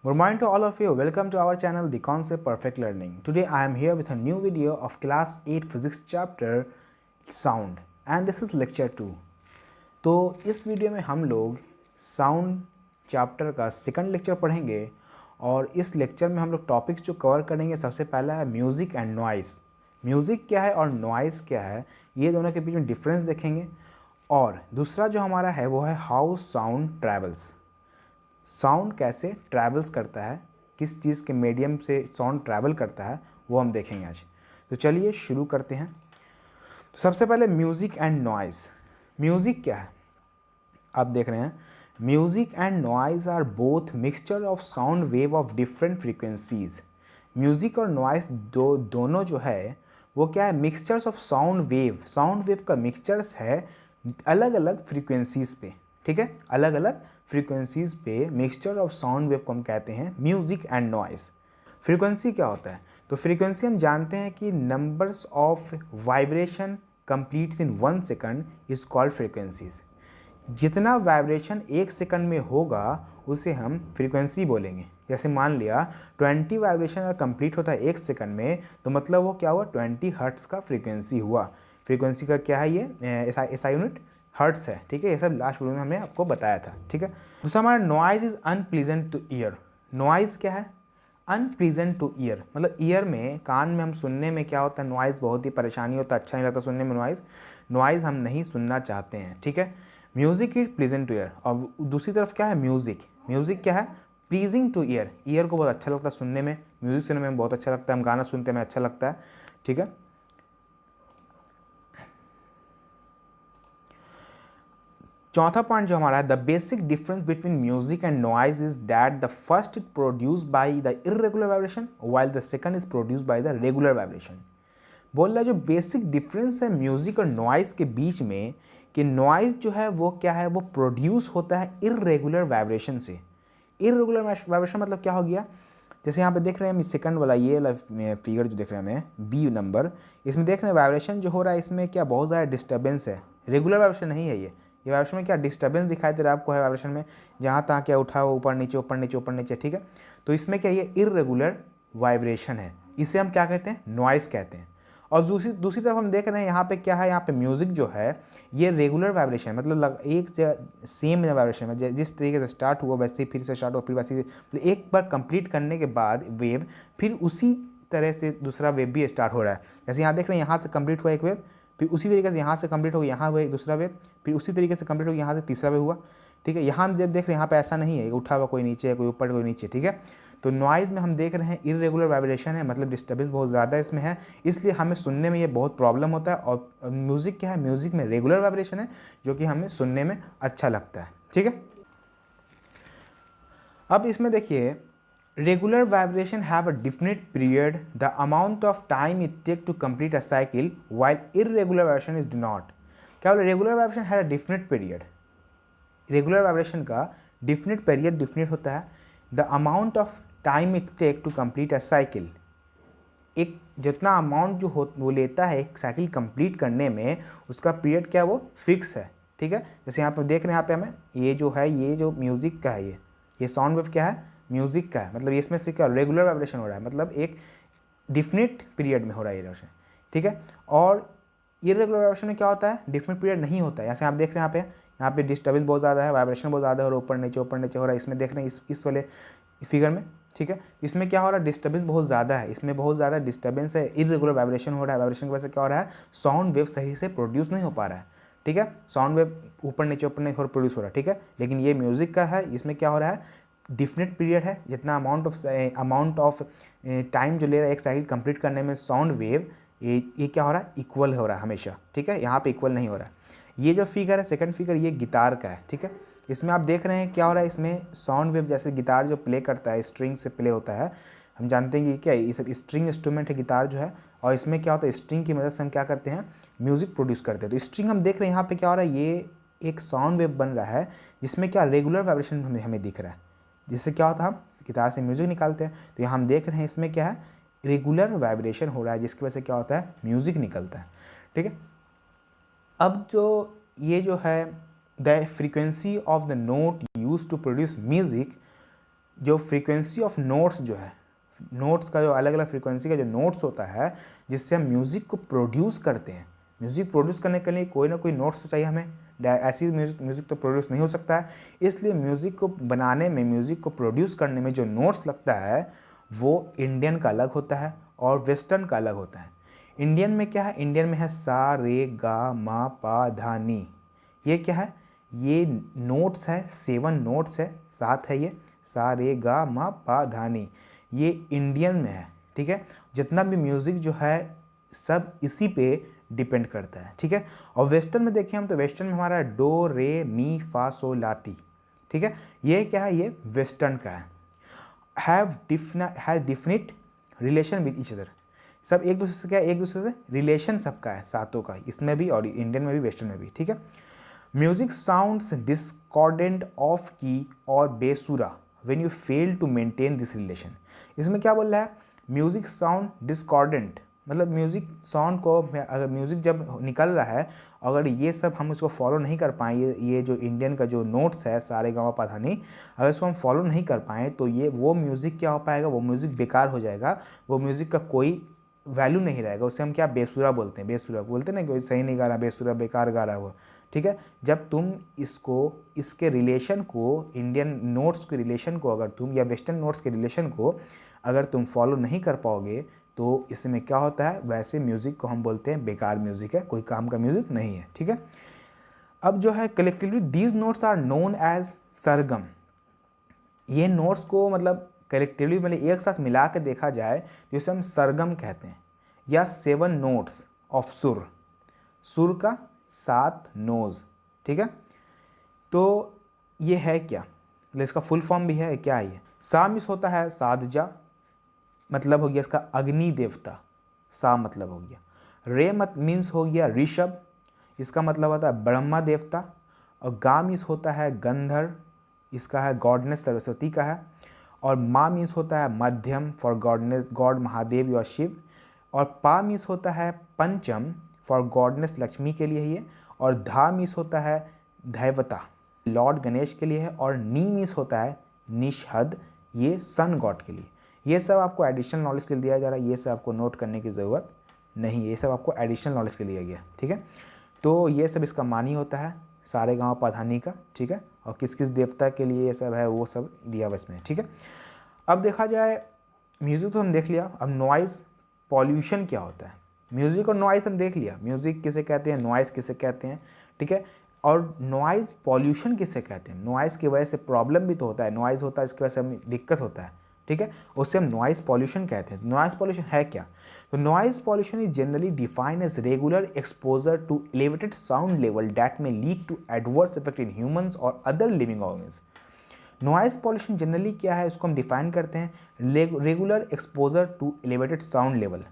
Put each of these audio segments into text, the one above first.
Good morning to all of you. Welcome to our channel The Concept Perfect Learning. Today I am here with a new video of class 8 physics chapter sound and this is lecture 2. तो इस video में हम लोग sound chapter का second lecture पढ़ेंगे और इस lecture में हम लोग टॉपिक्स जो कवर करेंगे सबसे पहला है म्यूज़िक एंड नॉइज़। म्यूज़िक क्या है और नॉइज़ क्या है, ये दोनों के बीच में डिफरेंस देखेंगे। और दूसरा जो हमारा है वो है हाउ साउंड ट्रैवल्स। साउंड कैसे ट्रैवल्स करता है, किस चीज़ के मीडियम से साउंड ट्रैवल करता है, वो हम देखेंगे आज। तो चलिए शुरू करते हैं। तो सबसे पहले म्यूज़िक एंड नॉइज़। म्यूज़िक क्या है, आप देख रहे हैं music and noise are both mixture of sound wave of different frequencies. Music और नॉइज़ दोनों जो है वो क्या है, mixtures of sound wave. Sound wave का मिक्सचर्स है अलग अलग फ्रीक्वेंसीज पे, ठीक है, अलग अलग फ्रीक्वेंसीज पे मिक्सचर ऑफ साउंड वेव को हम कहते हैं म्यूजिक एंड नॉइज़। फ्रीक्वेंसी क्या होता है, तो फ्रीक्वेंसी हम जानते हैं कि numbers of vibration completes in 1 second is called frequencies. जितना वाइब्रेशन 1 सेकंड में होगा उसे हम फ्रीक्वेंसी बोलेंगे। जैसे मान लिया 20 वाइब्रेशन अगर कंप्लीट होता है 1 सेकंड में, तो मतलब वो क्या हुआ, 20 हर्ट्स का फ्रीक्वेंसी हुआ। फ्रीक्वेंसी का क्या है, ये ऐसा यूनिट हर्ट्स है, ठीक है। ये सब लास्ट वीडियो में हमने आपको बताया था, ठीक है। दूसरा हमारा noise is unpleasant two year. Noise क्या है, अनप्लीजेंट टू ईयर, मतलब ईयर में, कान में हम सुनने में क्या होता है, नॉइज़ बहुत ही परेशानी होता है, अच्छा नहीं लगता सुनने में नॉइज़ हम नहीं सुनना चाहते हैं, ठीक है। Music is pleasant two year. और दूसरी तरफ क्या है, म्यूज़िक क्या है, प्लीजिंग टू ईयर। ईयर को बहुत अच्छा लगता है सुनने में, म्यूज़िक सुनने में बहुत अच्छा लगता है, हम गाना सुनते में अच्छा लगता है, ठीक है। चौथा पॉइंट जो हमारा है, the basic difference between music and noise is that the first is produce by the irregular vibration while the second is produce by the regular vibration. बोल रहा है जो बेसिक डिफरेंस है म्यूजिक और नॉइज के बीच में, कि नॉइज जो है वो क्या है, वो प्रोड्यूस होता है इरेगुलर वाइब्रेशन से। इरेगुलर वाइब्रेशन मतलब क्या हो गया, जैसे यहाँ पे देख रहे हैं हम सेकंड वाला ये फिगर जो देख रहे हैं हमें बी नंबर, इसमें देख रहे हैं वाइब्रेशन जो हो रहा है इसमें क्या बहुत ज़्यादा डिस्टर्बेंस है। रेगुलर वाइब्रेशन नहीं है ये वाइब्रेशन में क्या डिस्टर्बेंस दिखाई दे रहा है आपको, है वाइब्रेशन में जहाँ तहाँ क्या उठा हुआ ऊपर नीचे ऊपर नीचे ऊपर नीचे, ठीक है। तो इसमें क्या ये इरेगुलर वाइब्रेशन है, इसे हम क्या कहते हैं, नॉइज़ कहते हैं। और दूसरी तरफ हम देख रहे हैं यहाँ पे क्या है, यहाँ पे म्यूज़िक जो है ये रेगुलर वाइब्रेशन, मतलब एक सेम वाइब्रेशन में जिस तरीके से स्टार्ट हुआ वैसे ही फिर से स्टार्ट हुआ, फिर वैसे मतलब एक बार कंप्लीट करने के बाद वेव फिर उसी तरह से दूसरा वेव भी स्टार्ट हो रहा है। जैसे यहाँ देख रहे हैं यहाँ से कंप्लीट हुआ एक वेव, फिर उसी तरीके से यहाँ से कंप्लीट हो गया, यहाँ हुआ दूसरा वेव, फिर उसी तरीके से कंप्लीट हो गया, यहाँ से तीसरा वेव हुआ, ठीक है। यहाँ हम जब देख रहे हैं यहाँ पे ऐसा नहीं है, उठा हुआ कोई नीचे है, कोई ऊपर कोई नीचे, ठीक है। तो नॉइज़ में हम देख रहे हैं इरेगुलर वाइब्रेशन है, मतलब डिस्टर्बेंस बहुत ज़्यादा इसमें है, इसलिए हमें सुनने में ये बहुत प्रॉब्लम होता है। और म्यूज़िक क्या है, म्यूज़िक में रेगुलर वाइब्रेशन है जो कि हमें सुनने में अच्छा लगता है, ठीक है। अब इसमें देखिए, regular vibration have a definite period, the amount of time it take to complete a cycle, while irregular vibration is do not. क्या बोले, regular vibration have a definite period. Regular vibration का डिफिनिट पीरियड डिफिनिट होता है, the amount of time it take to complete a cycle. एक जितना amount जो हो वो लेता है एक साइकिल कंप्लीट करने में, उसका पीरियड क्या वो फिक्स है, ठीक है। जैसे यहाँ पर देख रहे हैं, यहाँ पे हमें ये जो है, ये जो म्यूज़िक का है, ये साउंड वेव क्या है, म्यूज़िक का है, मतलब इसमें से क्या रेगुलर वाइब्रेशन हो रहा है, मतलब एक डिफिनिट पीरियड में हो रहा है ये वाइब्रेशन, ठीक है। और इरेगुलर वाइब्रेशन में क्या होता है, डिफिनिट पीरियड नहीं होता है। जैसे आप देख रहे हैं यहाँ पे डिस्टर्बेंस बहुत ज़्यादा है, वाइब्रेशन बहुत ज़्यादा है और ऊपर नीचे हो रहा है। इसमें देख रहे हैं इस वाले फिगर में, ठीक है। इसमें क्या हो रहा है, डिस्टर्बेंस बहुत ज़्यादा है, इसमें बहुत ज़्यादा डिस्टर्बेंस है, इरेगुलर वाइब्रेशन हो रहा है। वाइब्रेशन की वजह से क्या हो रहा है, साउंड वेव सही से प्रोड्यूस नहीं हो पा रहा है, ठीक है। साउंड वेव ऊपर नीचे प्रोड्यूस हो रहा है, ठीक है। लेकिन ये म्यूज़िक का है, इसमें क्या हो रहा है, डिफिनिट पीरियड है, जितना अमाउंट ऑफ टाइम जो ले रहा है एक साइकिल कंप्लीट करने में साउंड वेव, ये क्या हो रहा है, इक्वल हो रहा है हमेशा, ठीक है। यहाँ पे इक्वल नहीं हो रहा है। ये जो फिगर है सेकंड फिगर, ये गिटार का है, ठीक है। इसमें आप देख रहे हैं क्या हो रहा है, इसमें साउंड वेव जैसे गिटार जो प्ले करता है स्ट्रिंग से प्ले होता है, हम जानते हैं कि क्या ये सब स्ट्रिंग इंस्ट्रूमेंट है गिटार जो है। और इसमें क्या होता है, स्ट्रिंग की मदद से हम क्या करते हैं, म्यूज़िक प्रोड्यूस करते हैं। तो स्ट्रिंग हम देख रहे हैं यहाँ पे क्या हो रहा है, ये एक साउंड वेव बन रहा है जिसमें क्या रेगुलर वाइब्रेशन हमें दिख रहा है, जिससे क्या होता है हम गिटार से म्यूज़िक निकालते हैं। तो यहाँ हम देख रहे हैं इसमें क्या है, रेगुलर वाइब्रेशन हो रहा है, जिसकी वजह से क्या होता है, म्यूज़िक निकलता है, ठीक है। अब जो ये जो है the frequency of the note use to produce music, जो फ्रीक्वेंसी ऑफ नोट्स जो है, नोट्स का जो अलग अलग फ्रीक्वेंसी का जो नोट्स होता है जिससे हम म्यूज़िक को प्रोड्यूस करते हैं। म्यूज़िक प्रोड्यूस करने के लिए कोई ना कोई नोट्स तो चाहिए हमें, ऐसी म्यूज़िक तो प्रोड्यूस नहीं हो सकता है। इसलिए म्यूज़िक को बनाने में, म्यूज़िक को प्रोड्यूस करने में जो नोट्स लगता है वो इंडियन का अलग होता है और वेस्टर्न का अलग होता है। इंडियन में क्या है, इंडियन में है सा रे गा मा पा धा नी। ये क्या है, ये नोट्स है, 7 नोट्स है, 7 है ये, सा रे गा मा पा धा नी, ये इंडियन में है। ठीक है, जितना भी म्यूज़िक जो है सब इसी पे डिपेंड करता है। ठीक है, और वेस्टर्न में देखें हम तो वेस्टर्न में हमारा डो रे मी फा सो ला टी। ठीक है, ये क्या है, ये वेस्टर्न का है। Has definite relation with each other, सब एक दूसरे से क्या, एक दूसरे से रिलेशन सबका है, सातों का, इसमें भी और इंडियन में भी वेस्टर्न में भी। ठीक है, music sounds discordant off key और बेसुरा when you fail to maintain this relation. इसमें क्या बोल रहा है, म्यूजिक साउंड डिस्कॉर्डेंट, मतलब म्यूजिक साउंड को, अगर म्यूजिक जब निकल रहा है अगर ये सब हम उसको फॉलो नहीं कर पाएँ, ये जो इंडियन का जो नोट्स है सारे गाँव पा धा नी, अगर इसको हम फॉलो नहीं कर पाएँ तो ये वो म्यूज़िक क्या हो पाएगा, वो म्यूज़िक बेकार हो जाएगा, वो म्यूज़िक का कोई वैल्यू नहीं रहेगा। उसे हम क्या बेसुरा बोलते हैं, बेसुरा बोलते हैं ना, कोई सही नहीं गा रहा, बेसुरा बेकार गा रहा है वो। ठीक है, जब तुम इसको, इसके रिलेशन को, इंडियन नोट्स के रिलेशन को अगर तुम, या वेस्टर्न नोट्स के रिलेशन को अगर तुम फॉलो नहीं कर पाओगे तो इसमें क्या होता है, वैसे म्यूज़िक को हम बोलते हैं बेकार म्यूज़िक है, कोई काम का म्यूज़िक नहीं है। ठीक है, अब जो है collectively these notes are known as sargam. ये नोट्स को मतलब कलेक्टिवली मतलब एक साथ मिला के देखा जाए जिसे हम सरगम कहते हैं, या 7 नोट्स ऑफ सुर, सुर का 7 नोज। ठीक है, तो ये है क्या, मतलब इसका फुल फॉर्म भी है, क्या है ये, सा मिस होता है साधजा, मतलब हो गया इसका अग्नि देवता, सा मतलब हो गया। रे मत मीन्स हो गया ऋषभ, इसका मतलब होता है ब्रह्मा देवता। और गा मीन्स होता है गंधर्व, इसका है गॉडनेस सरस्वती का है। और मा मीन्स होता है मध्यम, फॉर गॉडनेस गॉड महादेव या शिव। और पा मीन्स होता है पंचम, फॉर गॉडनेस लक्ष्मी के लिए ये। और धा मीन्स होता है दैवता, लॉर्ड गणेश के लिए है। और नी मीन्स होता है निषहद, ये सन गॉड के लिए। ये सब आपको एडिशनल नॉलेज के लिए दिया जा रहा है, ये सब आपको नोट करने की ज़रूरत नहीं है, ये सब आपको एडिशनल नॉलेज के लिए दिया गया। ठीक है, तो ये सब इसका मानी होता है सारे गाँव पा धा नी का। ठीक है, और किस किस देवता के लिए ये सब है वो सब दिया हुआ इसमें। ठीक है, अब देखा जाए म्यूज़िक तो हम देख लिया, अब नॉइज़ पॉल्यूशन क्या होता है। म्यूज़िक और नॉइज़ हम देख लिया, म्यूज़िक किसे कहते हैं, नॉइज़ किसे कहते हैं। ठीक है, और नॉइज़ पॉल्यूशन किसे कहते हैं, नॉइज़ की वजह से प्रॉब्लम भी तो होता है, नॉइज़ होता है इसकी वजह से हमें दिक्कत होता है। ठीक है, उससे हम नॉइज़ पॉल्यूशन कहते हैं। नॉइज़ पॉल्यूशन है क्या, तो noise pollution is generally defined as regular exposure to elevated sound level that may lead to adverse effect in humans और other living organism. Noise pollution generally क्या है, उसको हम डिफाइन करते हैं regular exposure to elevated sound level,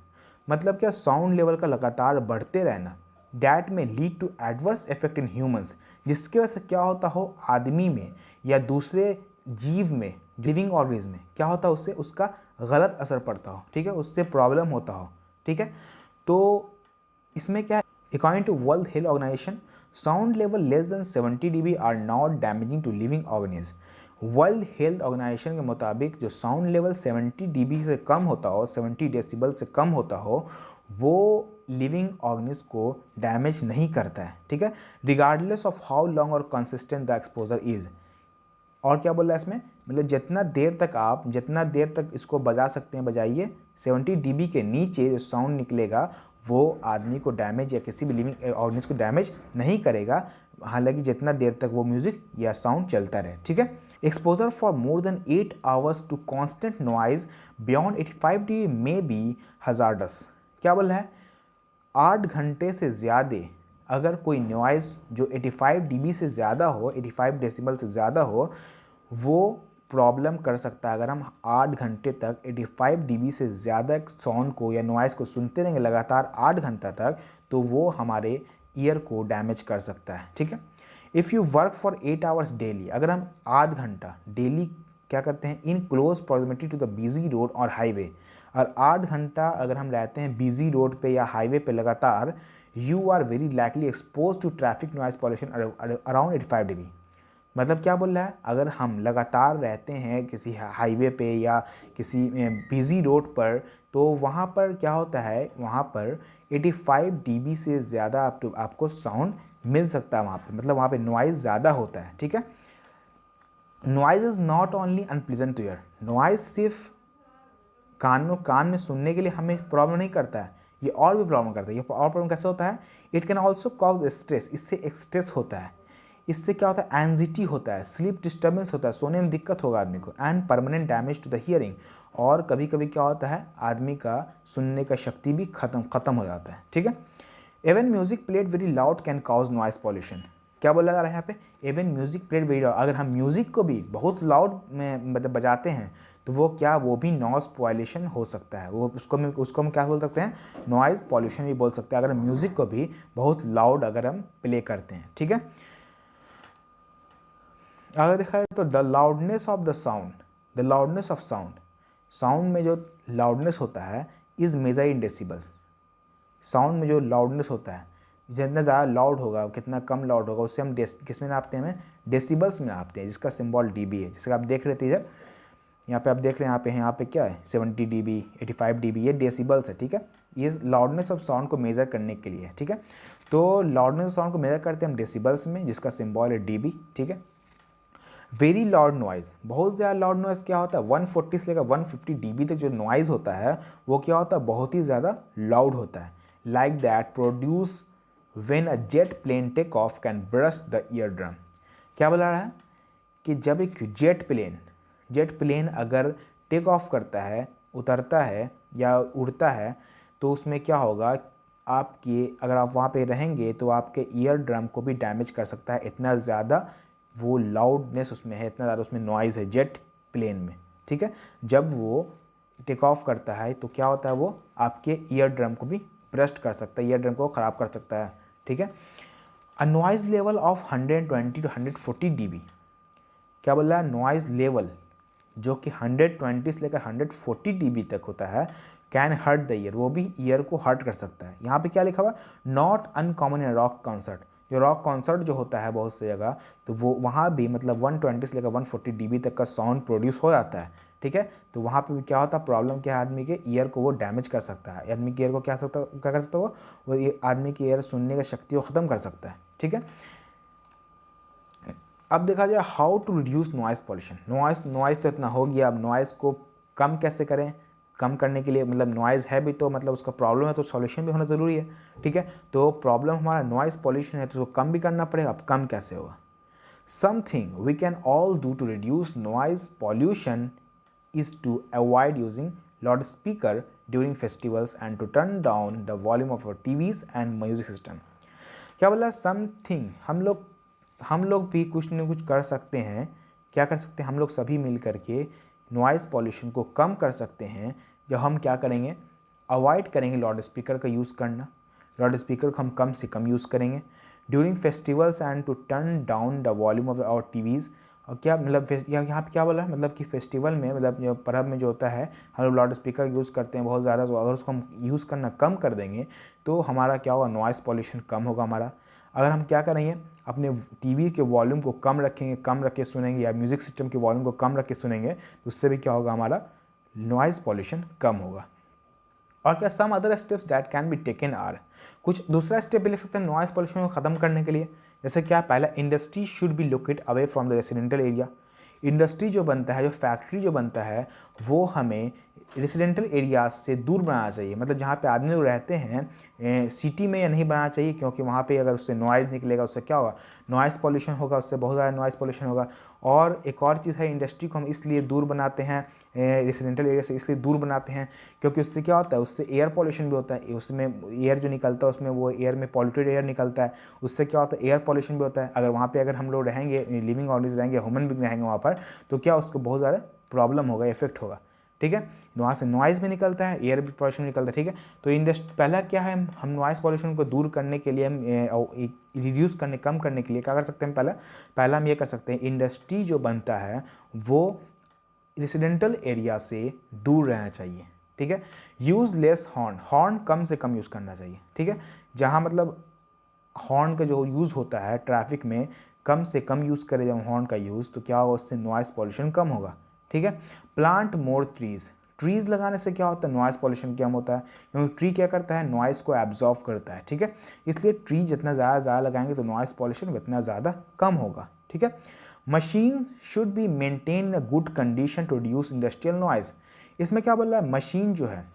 मतलब क्या, sound level का लगातार बढ़ते रहना, that may lead to adverse effect in humans, जिसकी वजह से क्या होता हो आदमी में या दूसरे जीव में, लिविंग ऑर्गेनिज्म में क्या होता है, उससे उसका गलत असर पड़ता हो। ठीक है, उससे प्रॉब्लम होता हो। ठीक है, तो इसमें क्या है, according to world health organisation sound level less than 70 dB are not damaging to living organism. World health organisation के मुताबिक जो साउंड लेवल 70 dB से कम होता हो, 70 डेसिबल से कम होता हो, वो लिविंग ऑर्गेनिज्म को डैमेज नहीं करता है। ठीक है, रिगार्डलेस ऑफ हाउ लॉन्ग और कंसिस्टेंट द एक्सपोजर इज़। और क्या बोल रहा है इसमें, मतलब जितना देर तक इसको बजा सकते हैं बजाइए, 70 dB के नीचे जो साउंड निकलेगा वो आदमी को डैमेज या किसी भी लिविंग ऑर्गेनिज्म को डैमेज नहीं करेगा, हालांकि जितना देर तक वो म्यूजिक या साउंड चलता रहे। ठीक है, exposure for more than 8 hours to constant noise beyond 85 dB may be hazardous. क्या बोल रहा है, 8 घंटे से ज़्यादा अगर कोई नॉइज़ जो 85 dB से ज़्यादा हो, 85 डेसिबल से ज़्यादा हो, वो प्रॉब्लम कर सकता है। अगर हम 8 घंटे तक 85 dB से ज़्यादा साउंड को या नॉइज़ को सुनते रहेंगे लगातार 8 घंटा तक, तो वो हमारे ईयर को डैमेज कर सकता है। ठीक है, if you work for 8 hours daily, अगर हम 8 घंटा डेली क्या करते हैं, in close proximity to the busy road और हाईवे, और 8 घंटा अगर हम रहते हैं बिजी रोड पे या हाईवे पे लगातार, you are very likely exposed to traffic noise pollution around 85 dB। मतलब क्या बोल रहा है, अगर हम लगातार रहते हैं किसी हाईवे पे या किसी बिजी रोड पर, तो वहाँ पर क्या होता है, वहाँ पर 85 dB से ज़्यादा आपको साउंड मिल सकता है वहाँ पे, मतलब वहाँ पे नॉइज़ ज़्यादा होता है। ठीक है, noise is not only unpleasant two year, noise सिर्फ कान में सुनने के लिए हमें प्रॉब्लम नहीं करता है, ये और भी प्रॉब्लम करता है। ये और प्रॉब्लम कैसे होता है, it can also cause stress, इससे स्ट्रेस होता है, इससे क्या होता है, एंजाइटी होता है, स्लीप डिस्टर्बेंस होता है, सोने में दिक्कत होगा आदमी को, and permanent damage to the hearing, और कभी कभी क्या होता है, आदमी का सुनने का शक्ति भी खत्म हो जाता है। ठीक है, even music played very loud can cause noise pollution. क्या बोला जा रहा है यहाँ पे, even music played very loud, अगर हम म्यूजिक को भी बहुत लाउड में मतलब बजाते हैं तो वो भी नॉइस पॉल्यूशन हो सकता है, वो उसको हम क्या बोल सकते हैं, नॉइस पॉल्यूशन भी बोल सकते हैं, अगर म्यूजिक को भी बहुत लाउड अगर हम प्ले करते हैं। ठीक है, अगर देखा जाए तो the loudness of the sound, the loudness of sound, sound में जो लाउडनेस होता है is measure in decibels, sound में जो लाउडनेस होता है, जितना ज़्यादा लाउड होगा कितना कम लाउड होगा, उससे हम किस में नापते हैं, हमें डेसिबल्स में नापते हैं, जिसका सिंबल dB है। जैसे आप देख रहे थे इधर, यहाँ पे आप देख रहे हैं, यहाँ पे क्या है 70 dB 85 dB, ये डेसिबल्स है। ठीक है, ये लाउडनेस ऑफ साउंड को मेज़र करने के लिए है। ठीक है, तो लाउडनेस ऑफ साउंड को मेज़र करते हैं हम डेसिबल्स में, जिसका सिंबल है dB। ठीक है, वेरी लाउड नॉइज़, बहुत ज़्यादा लाउड नॉइज़ क्या होता है, 140 से लेकर 150 dB तक जो नॉइज़ होता है वो क्या होता है, बहुत ही ज़्यादा लाउड होता है। Like that produce when a jet plane take off can burst the eardrum. क्या बोला रहा है कि जब एक जेट प्लेन अगर टेक ऑफ करता है, उतरता है या उड़ता है, तो उसमें क्या होगा, आपके अगर आप वहाँ पे रहेंगे तो आपके ईयर ड्रम को भी डैमेज कर सकता है, इतना ज़्यादा वो लाउडनेस उसमें है, इतना ज़्यादा उसमें नॉइज़ है जेट प्लेन में। ठीक है, जब वो टेक ऑफ करता है तो क्या होता है, वो आपके ईयर ड्रम को भी ब्रस्ट कर सकता है, ईयर ड्रम को ख़राब कर सकता है। ठीक है, अ noise level of 120 to 140 dB, क्या बोल रहा है, नॉइज़ लेवल जो कि 120 से लेकर 140 dB तक होता है, कैन हर्ट द ईयर, वो भी ईयर को हर्ट कर सकता है। यहाँ पे क्या लिखा हुआ, not uncommon in rock concert, जो रॉक कॉन्सर्ट जो होता है बहुत सी जगह, तो वो वहाँ भी मतलब 120 से लेकर 140 dB तक का साउंड प्रोड्यूस हो जाता है। ठीक है, तो वहाँ पे भी क्या होता है, प्रॉब्लम क्या है, आदमी के ईयर को वो डैमेज कर सकता है, आदमी के ईयर को क्या कर सकता है, वो ये आदमी की ईयर सुनने की शक्ति को ख़त्म कर सकता है। ठीक है, अब देखा जाए how to reduce noise pollution. Noise तो इतना हो गया, अब नॉइज़ को कम कैसे करें, कम करने के लिए मतलब नॉइज़ है भी तो मतलब उसका प्रॉब्लम है तो सॉल्यूशन भी होना ज़रूरी है। ठीक है, तो प्रॉब्लम हमारा नॉइज़ पॉल्यूशन है तो उसको कम भी करना पड़ेगा। अब कम कैसे होगा, something we can all do to reduce noise pollution is to avoid using loudspeaker during festivals and to turn down the volume of our TVs and music system। क्या बोला, समथिंग, हम लोग भी कुछ न कुछ कर सकते हैं। क्या कर सकते हैं, हम लोग सभी मिल करके नॉइज़ पॉल्यूशन को कम कर सकते हैं। जब हम क्या करेंगे, अवॉइड करेंगे लाउड स्पीकर का यूज़ करना, लाउड स्पीकर को हम कम से कम यूज़ करेंगे during festivals and to turn down the volume of our TVs. और क्या मतलब यहाँ पे क्या बोला है, मतलब कि फेस्टिवल में मतलब जो पर्व में जो होता है हम लोग लाउड स्पीकर यूज़ करते हैं बहुत ज़्यादा, तो अगर उसको हम यूज़ करना कम कर देंगे तो हमारा क्या होगा, नॉइज़ पॉल्यूशन कम होगा हमारा। अगर हम क्या करेंगे, अपने टीवी के वॉल्यूम को कम रखेंगे, कम रख के सुनेंगे, या म्यूज़िक सिस्टम के वॉल्यूम को कम रख के सुनेंगे, तो उससे भी क्या होगा, हमारा नॉइज़ पॉल्यूशन कम होगा। और क्या some other steps that can be taken are, कुछ दूसरा स्टेप भी ले सकते हैं नॉइज़ पॉल्यूशन को ख़त्म करने के लिए। जैसे क्या, पहला, industry should be locate away from the residential area. Industry जो बनता है, जो फैक्ट्री जो बनता है, वो हमें रेसिडेंटल एरियाज से दूर बनाना चाहिए, मतलब जहाँ पे आदमी लोग रहते हैं सिटी में या नहीं बनाना चाहिए, क्योंकि वहाँ पे अगर उससे नॉइज़ निकलेगा उससे क्या होगा, नॉइज़ पॉल्यूशन होगा, उससे बहुत ज़्यादा नॉइज़ पॉल्यूशन होगा। और एक और चीज़ है, इंडस्ट्री को हम इसलिए दूर बनाते हैं, रेसिडेंटल एरिया से इसलिए दूर बनाते हैं क्योंकि उससे क्या होता है, उससे एयर पॉल्यूशन भी होता है, उसमें एयर जो निकलता है उसमें वो एयर में पॉल्यूटेड एयर निकलता है, उससे क्या होता है, एयर पॉल्यूशन भी होता है। अगर वहाँ पे अगर हम लोग रहेंगे, लिविंग ऑर्गेनिज्म रहेंगे, ह्यूमन बीइंग रहेंगे वहाँ पर, तो क्या उसको बहुत ज़्यादा प्रॉब्लम होगा, इफेक्ट होगा। ठीक है, वहाँ से नॉइज़ भी निकलता है, एयर भी पॉल्यूशन निकलता है। ठीक है, तो पहला क्या है, हम नॉइज़ पॉल्यूशन को दूर करने के लिए, हम रिड्यूस करने, कम करने के लिए क्या कर सकते हैं, पहला हम ये कर सकते हैं, इंडस्ट्री जो बनता है वो रेसिडेंटल एरिया से दूर रहना चाहिए। ठीक है, यूज़ लेस हॉर्न कम से कम यूज़ करना चाहिए। ठीक है, जहाँ मतलब हॉर्न का जो यूज़ होता है ट्रैफिक में कम से कम यूज़ करें जब हॉर्न का यूज़, तो क्या होगा, उससे नॉइज़ पॉल्यूशन कम होगा। ठीक है। प्लांट मोर ट्रीज़, ट्रीज़ लगाने से क्या होता है, नॉइज़ पॉल्यूशन कम होता है, क्योंकि ट्री क्या करता है, नॉइज़ को एब्जॉर्व करता है। ठीक है, इसलिए ट्री जितना ज़्यादा लगाएंगे तो नॉइज़ पॉल्यूशन उतना ज़्यादा कम होगा। ठीक है। Machine should be maintain in a good condition to reduce industrial noise. इसमें क्या बोल रहा है, मशीन जो है,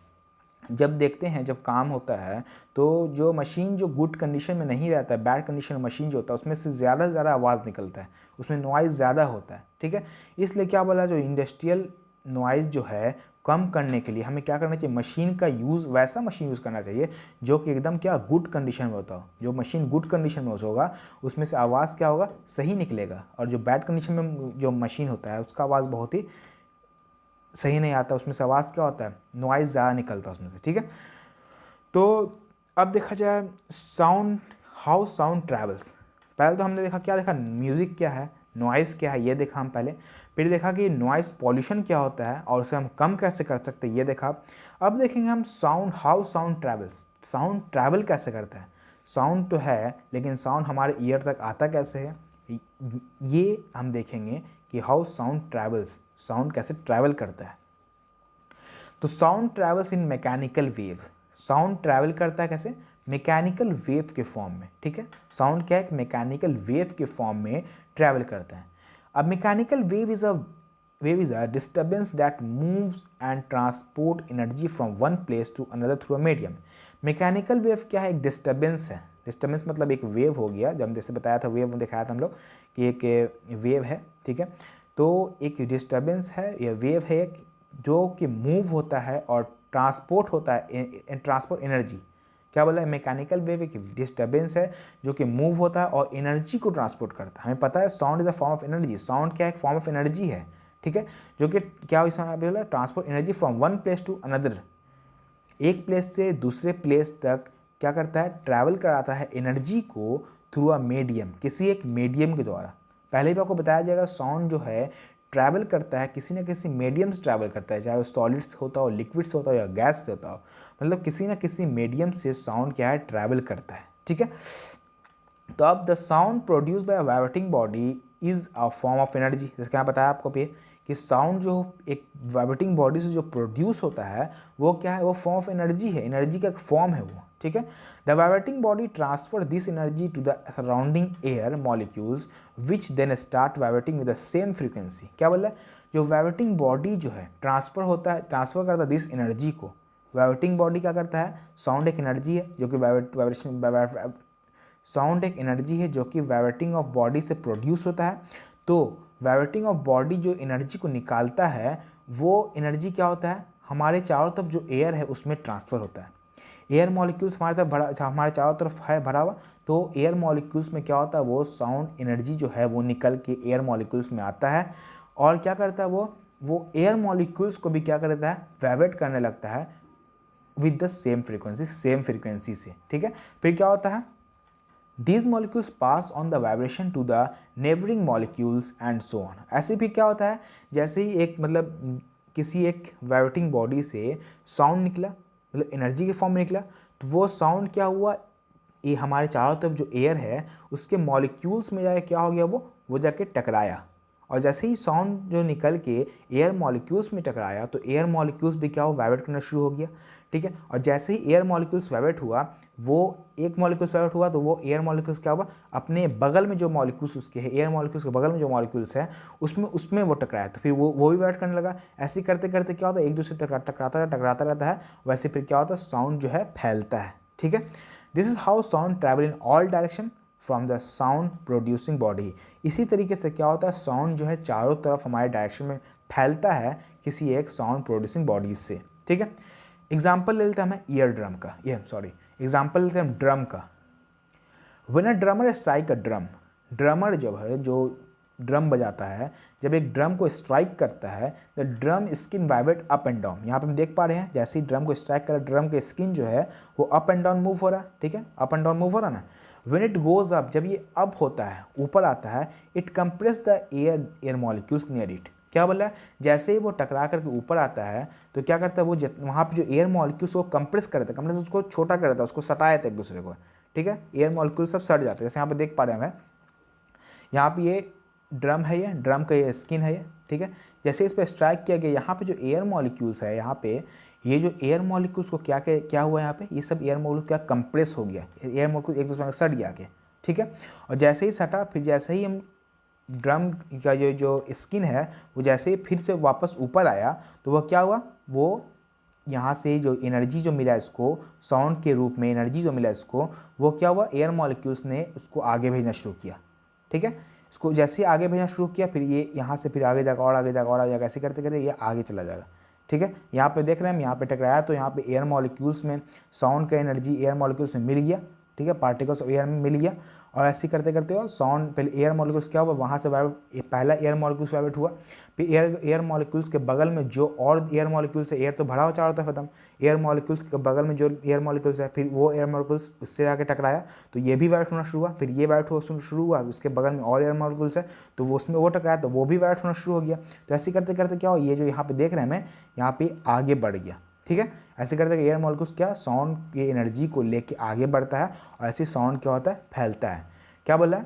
जब देखते हैं जब काम होता है तो जो मशीन जो गुड कंडीशन में नहीं रहता है, बैड कंडीशन में मशीन जो होता है उसमें से ज़्यादा आवाज़ निकलता है, उसमें नॉइज़ ज़्यादा होता है। ठीक है, इसलिए क्या बोला, जो इंडस्ट्रियल नॉइज़ जो है कम करने के लिए हमें क्या करना चाहिए, मशीन का यूज़, वैसा मशीन यूज़ करना चाहिए जो कि एकदम क्या गुड कंडीशन में होता हो। जो मशीन गुड कंडीशन में होगा उसमें से आवाज़ क्या होगा, सही निकलेगा, और जो बैड कंडीशन में जो मशीन होता है उसका आवाज़ बहुत ही सही नहीं आता, उसमें से आवाज़ क्या होता है, नॉइज़ ज़्यादा निकलता है उसमें से। ठीक है, तो अब देखा जाए साउंड, हाउ साउंड ट्रैवल्स। पहले तो हमने देखा, क्या देखा, म्यूज़िक क्या है, नॉइज़ क्या है, ये देखा हम पहले। फिर देखा कि नॉइज़ पॉल्यूशन क्या होता है और उसे हम कम कैसे कर सकते हैं, ये देखा। अब देखेंगे हम sound, how sound travels, sound travel कैसे करता है। साउंड तो है लेकिन साउंड हमारे ईयर तक आता कैसे है, ये हम देखेंगे कि हाउ साउंड ट्रैवल्स, साउंड कैसे ट्रैवल करता है। तो साउंड ट्रैवल्स इन मैकेनिकल वेव, साउंड ट्रैवल करता है कैसे, मैकेनिकल वेव के फॉर्म में। ठीक है, साउंड क्या है, मैकेनिकल वेव के फॉर्म में ट्रैवल करता है। अब mechanical wave is a disturbance that moves and transport energy from one place to another through a medium. Mechanical wave क्या है, एक डिस्टर्बेंस है। डिस्टर्बेंस मतलब एक वेव हो गया, जब जैसे बताया था वेव दिखाया था हम लोग कि एक वेव है। ठीक है, तो एक डिस्टर्बेंस है, यह वेव है एक जो कि मूव होता है और ट्रांसपोर्ट होता है, ट्रांसपोर्ट एनर्जी। क्या बोला है, मैकेनिकल वेव एक डिस्टर्बेंस है जो कि मूव होता है और एनर्जी को ट्रांसपोर्ट करता है। हमें पता है sound is a form of energy, sound क्या है, एक फॉर्म ऑफ एनर्जी है। ठीक है, जो कि क्या बोला, transport energy from one place to another, एक प्लेस से दूसरे प्लेस तक क्या करता है, ट्रैवल कराता है एनर्जी को थ्रू अ मीडियम, किसी एक मीडियम के द्वारा। पहले भी आपको बताया जाएगा, साउंड जो है ट्रैवल करता है किसी न किसी मीडियम से ट्रैवल करता है, चाहे वो सॉलिड्स होता हो, लिक्विड्स होता हो या गैस से होता हो, मतलब किसी न किसी मीडियम से साउंड क्या है, ट्रैवल करता है। ठीक है, तो अब the sound produce by vibrating body is a form of energy. जैसे क्या बताया आपको भी कि साउंड जो एक वाइब्रेटिंग बॉडी से जो प्रोड्यूस होता है वो क्या है, वो फॉर्म ऑफ एनर्जी है, एनर्जी का एक फॉर्म है वो। ठीक है, the vibrating body transfer this energy to the surrounding air molecules which then start vibrating with the same frequency. क्या बोल रहा है, जो वाइब्रेटिंग बॉडी जो है ट्रांसफर होता है, ट्रांसफर करता है दिस एनर्जी को। वाइब्रेटिंग बॉडी क्या करता है, साउंड एक एनर्जी है जो कि वाइब्रेशन, साउंड एक एनर्जी है जो कि वाइब्रेटिंग ऑफ बॉडी से प्रोड्यूस होता है। तो वाइब्रेटिंग ऑफ बॉडी जो एनर्जी को निकालता है वो एनर्जी क्या होता है, हमारे चारों तरफ जो एयर है उसमें ट्रांसफ़र होता है। एयर मॉलिक्यूल्स हमारे तरफ भरा, हमारे चारों तरफ है भरा हुआ, तो एयर मॉलिक्यूल्स में क्या होता है, वो साउंड एनर्जी जो है वो निकल के एयर मॉलिक्यूल्स में आता है और क्या करता है, वो एयर मॉलिक्यूल्स को भी क्या करता है, वाइब्रेट करने लगता है with the same frequency, same frequency से। ठीक है, फिर क्या होता है, These molecules pass on the vibration to the neighboring molecules and so on। ऐसे भी क्या होता है, जैसे ही एक मतलब किसी एक वाइब्रेटिंग बॉडी से साउंड निकला, मतलब एनर्जी के फॉर्म में निकला, तो वो साउंड क्या हुआ, ये हमारे चारों तरफ जो एयर है उसके मॉलिक्यूल्स में जाके क्या हो गया, वो जाके टकराया। और जैसे ही साउंड जो निकल के एयर मॉलिक्यूल्स में टकराया तो एयर मॉलिक्यूल्स भी क्या हो, वाइब्रेट करना शुरू हो गया। ठीक है, और जैसे ही एयर मॉलिक्यूल्स वाइब्रेट हुआ, वो एक मॉलिक्यूल्स वाइब्रेट हुआ तो वो एयर मॉलिक्यूल्स क्या हुआ, अपने बगल में जो मॉलिक्यूल्स उसके है, एयर मॉलिक्यूल्स के बगल में जो मॉलिक्यूल्स है उसमें वो टकराया, तो फिर वो भी वाइब्रेट करने लगा। ऐसे करते करते क्या होता है, एक दूसरे से टकराता रहता है, वैसे फिर क्या होता है, साउंड जो है फैलता है। ठीक है, this is how sound travel in all direction from the sound producing body. इसी तरीके से क्या होता है, साउंड जो है चारों तरफ हमारे डायरेक्शन में फैलता है किसी एक साउंड प्रोड्यूसिंग बॉडीज से। ठीक है, एग्जाम्पल ले लेते हैं हमें ईयर ड्रम का, एग्जाम्पल लेते हैं हम ड्रम का। When a drummer strike a drum, drummer जब है जो ड्रम बजाता है, जब एक ड्रम को स्ट्राइक करता है the drum skin vibrate up and down. यहाँ पे हम देख पा रहे हैं जैसे ही ड्रम को स्ट्राइक कर ड्रम के स्किन जो है वो अप एंड डाउन मूव हो रहा है। ठीक है, अप एंड डाउन मूव हो रहा है ना। व्हेन इट गोज अप, जब ये अप होता है, ऊपर आता है, it compress the air molecules near it. क्या बोला है, जैसे ही वो टकरा करके ऊपर आता है तो क्या करता है, वो वहाँ पे जो एयर मॉलिक्यूल्स वो कंप्रेस कर देता है, कंप्रेस उसको छोटा कर देता है, उसको सटाया था एक दूसरे को। ठीक है, एयर मॉलिक्यूल सब सट जाते हैं, जैसे यहाँ पे देख पा रहे हैं हमें यहाँ पे ये ड्रम है, ये ड्रम का ये स्किन है ये, ठीक है। जैसे इस पर स्ट्राइक किया गया, यहाँ पे जो एयर मॉलिक्यूल्स है, यहाँ पे ये जो एयर मॉलिक्यूल्स को क्या हुआ यहाँ पे, ये सब एयर मॉलिक्यूल क्या कंप्रेस हो गया, एयर मॉलिक्यूल एक दूसरे में सट गया आगे, ठीक है। और जैसे ही सटा, फिर जैसे ही हम ड्रम का जो स्किन है वो जैसे ही फिर से वापस ऊपर आया, तो वह क्या हुआ, वो यहाँ से जो एनर्जी जो मिला इसको, साउंड के रूप में एनर्जी जो मिला इसको, वो क्या हुआ, एयर मॉलिक्यूल्स ने उसको आगे भेजना शुरू किया, ठीक है। इसको जैसे ही आगे भेजना शुरू किया, फिर ये यहाँ से फिर आगे जाकर और आगे जाकर और आगे जाकर ऐसे करते करते ये आगे चला जाएगा, ठीक है। यहाँ पे देख रहे हैं हम, यहाँ पे टकराया तो यहाँ पे एयर मॉलिक्यूल्स में साउंड का एनर्जी एयर मॉलिक्यूल्स में मिल गया, ठीक है, पार्टिकल्स एयर में मिल गया। और ऐसे करते करते और साउंड, पहले एयर मॉलिक्यूल्स क्या हुआ, वहाँ से पहला एयर मॉलिक्यूल्स वाइब्रेट हुआ, फिर एयर मॉलिक्यूल्स के बगल में जो और एयर मॉलिक्यूल्स है, एयर तो भरा हुआ चारों तरफ खत्म, एयर मॉलिक्यूल्स के बगल में जो एयर मॉलिक्यूल्स है, फिर वो एयर मॉलिक्यूल्स उससे आके टकराया तो ये भी वाइब्रेट होना शुरू हुआ, फिर ये वाइब्रेट होना शुरू हुआ, उसके बगल में और एयर मॉलिक्यूल्स है तो वो उसमें वो टकराया तो वो भी वाइब्रेट होना शुरू हो गया। तो ऐसे करते करते क्या हो, ये जो यहाँ पे देख रहे हैं हमें, यहाँ पे आगे बढ़ गया, ठीक है। ऐसे करते एयर मॉलिक्यूल्स क्या साउंड की एनर्जी को लेके आगे बढ़ता है और ऐसे साउंड क्या होता है, फैलता है। क्या बोला है,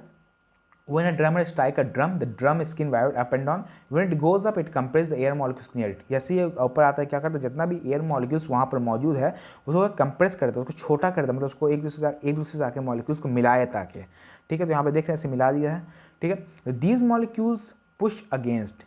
when a drummer strike a drum, the drum skin vibrate up and down. When it goes up, it compresses the air molecules near it. जैसे ये ऊपर आता है क्या करता है, जितना भी एयर मॉलिक्यूल्स वहाँ पर मौजूद है उसको कंप्रेस करता है, उसको छोटा करता है, मतलब उसको एक दूसरे से आके मॉलिक्यूल्स को मिलाए ताकि, ठीक है। तो यहाँ पे देख रहे हैं ऐसे मिला दिया है, ठीक है। These molecules push against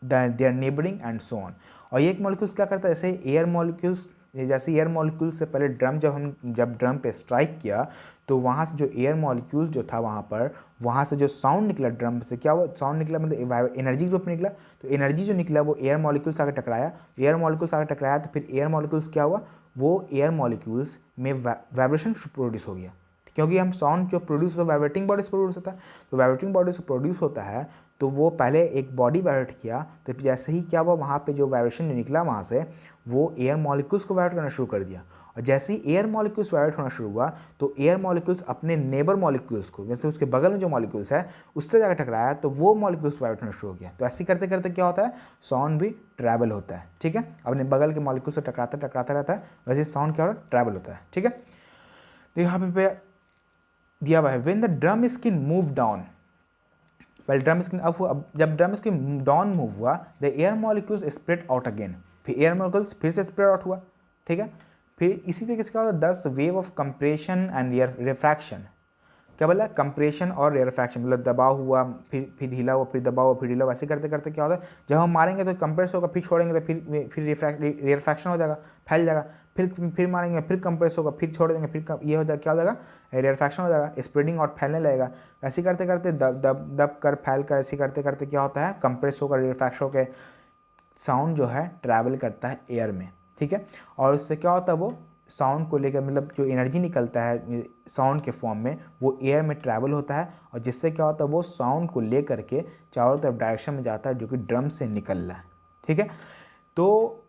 their neighbouring and so on. और ये एक मॉलिक्यूल्स क्या करता है, जैसे एयर मॉलिक्यूल्स, जैसे एयर मॉलिक्यूल से पहले ड्रम जब ड्रम पे स्ट्राइक किया तो वहाँ से जो एयर मॉलिक्यूल जो था वहाँ से जो साउंड निकला ड्रम से, क्या हुआ, साउंड निकला मतलब एनर्जी के रूप में निकला, तो एनर्जी जो निकला वो एयर मॉलिक्यूल्स आगे टकराया, एयर मॉलिक्यूल्स आगे टकराया तो फिर एयर मॉलिक्यूल्स क्या हुआ, वो एयर मॉलिक्यूल्स में वाइब्रेशन प्रोड्यूस हो गया, क्योंकि हम साउंड जो प्रोड्यूस होता है वाइब्रेटिंग बॉडी से प्रोड्यूस होता है, तो वाइब्रेटिंग बॉडी से प्रोड्यूस होता है तो वो पहले एक बॉडी वाइब्रेट किया, तो जैसे ही क्या हुआ, वहाँ पे जो वाइब्रेशन निकला वहाँ से वो एयर मॉलिक्यूल्स को वाइब्रेट करना शुरू कर दिया। और जैसे ही एयर मॉलिक्यूल्स वाइब्रेट होना शुरू हुआ तो एयर मॉलिक्यूल्स अपने नेबर मॉलिक्यूल्स को, जैसे उसके बगल में जो मॉलिक्यूल्स है उससे जाकर टकराया तो वो मॉलिक्यूल्स वाइब्रेट होना शुरू हो गया। तो ऐसे करते करते क्या होता है, साउंड भी ट्रैवल होता है, ठीक है। अपने बगल के मॉलिक्यूल से टकराता रहता है, वैसे साउंड क्या होता है, ट्रैवल होता है, ठीक है। तो यहाँ पे दिया हुआ है, when the drum skin move down, well drum skin up हुआ, जब ड्रम स्किन डाउन मूव हुआ the air molecules spread out again, फिर एयर मॉलिक्यूल्स फिर से स्प्रेड आउट हुआ, ठीक है। फिर इसी तरीके से क्या होता है, 10 wave of compression and refraction. क्या बोला, कंप्रेशन और रेयरफैक्शन, मतलब दबाव हुआ फिर ढीला हुआ, फिर दबाव हुआ, फिर ढीला हुआ, ऐसे करते करते क्या होता है, जब हम मारेंगे तो कंप्रेस होगा, फिर छोड़ेंगे तो फिर रेयरफैक्शन हो जाएगा, फैल जाएगा, फिर मारेंगे, फिर कंप्रेस होगा, फिर छोड़ देंगे, फिर ये हो जाएगा, क्या हो जाएगा, रेयरफैक्शन हो जाएगा, स्प्रेडिंग और फैलने लगेगा। ऐसे करते करते दब कर फैल कर, ऐसे करते करते क्या होता है, कंप्रेस होकर रेयरफैक्शन होकर साउंड जो है ट्रैवल करता है एयर में, ठीक है। और उससे क्या होता है, वो साउंड को लेकर, मतलब जो एनर्जी निकलता है साउंड के फॉर्म में वो एयर में ट्रैवल होता है, और जिससे क्या होता है, वो साउंड को लेकर के चारों तरफ डायरेक्शन में जाता है जो कि ड्रम से निकल रहा है, ठीक है। तो